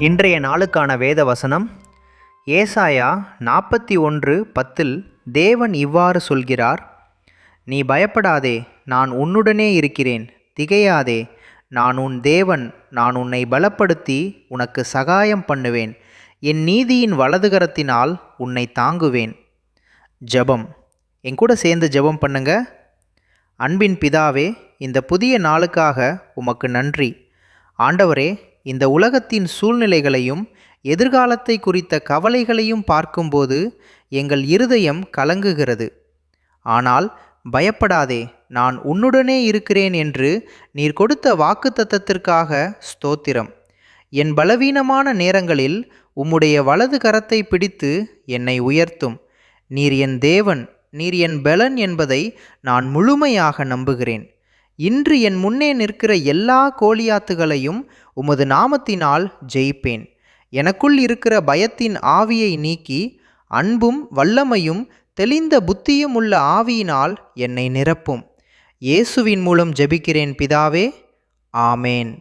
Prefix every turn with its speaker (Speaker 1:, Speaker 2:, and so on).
Speaker 1: இன்றைய நாளுக்கான வேத வசனம் ஏசாயா 41:10 தேவன் இவ்வாறு சொல்கிறார், நீ பயப்படாதே, நான் உன்னுடனே இருக்கிறேன். திகையாதே, நான் உன் தேவன். நான் உன்னை பலப்படுத்தி உனக்கு சகாயம் பண்ணுவேன். என் நீதியின் வலதுகரத்தினால் உன்னை தாங்குவேன். ஜெபம். என் கூட சேர்ந்து ஜெபம் பண்ணுங்க. அன்பின் பிதாவே, இந்த புதிய நாளுக்காக உமக்கு நன்றி. ஆண்டவரே, இந்த உலகத்தின் சூழ்நிலைகளையும் எதிர்காலத்தை குறித்த கவலைகளையும் பார்க்கும்போது எங்கள் இருதயம் கலங்குகிறது. ஆனால் பயப்படாதே, நான் உன்னுடனே இருக்கிறேன் என்று நீர் கொடுத்த வாக்குத்தத்தத்திற்காக ஸ்தோத்திரம். என் பலவீனமான நேரங்களில் உம்முடைய வலது கரத்தை பிடித்து என்னை உயர்த்தும். நீர் என் தேவன், நீர் என் பெலன் என்பதை நான் முழுமையாக நம்புகிறேன். இன்று என் முன்னே நிற்கிற எல்லா கோலியாத்துகளையும் உமது நாமத்தினால் ஜெயிப்பேன். எனக்குள் இருக்கிற பயத்தின் ஆவியை நீக்கி அன்பும் வல்லமையும் தெளிந்த புத்தியும் உள்ள ஆவியினால் என்னை நிரப்பும். இயேசுவின் மூலம் ஜெபிக்கிறேன் பிதாவே, ஆமேன்.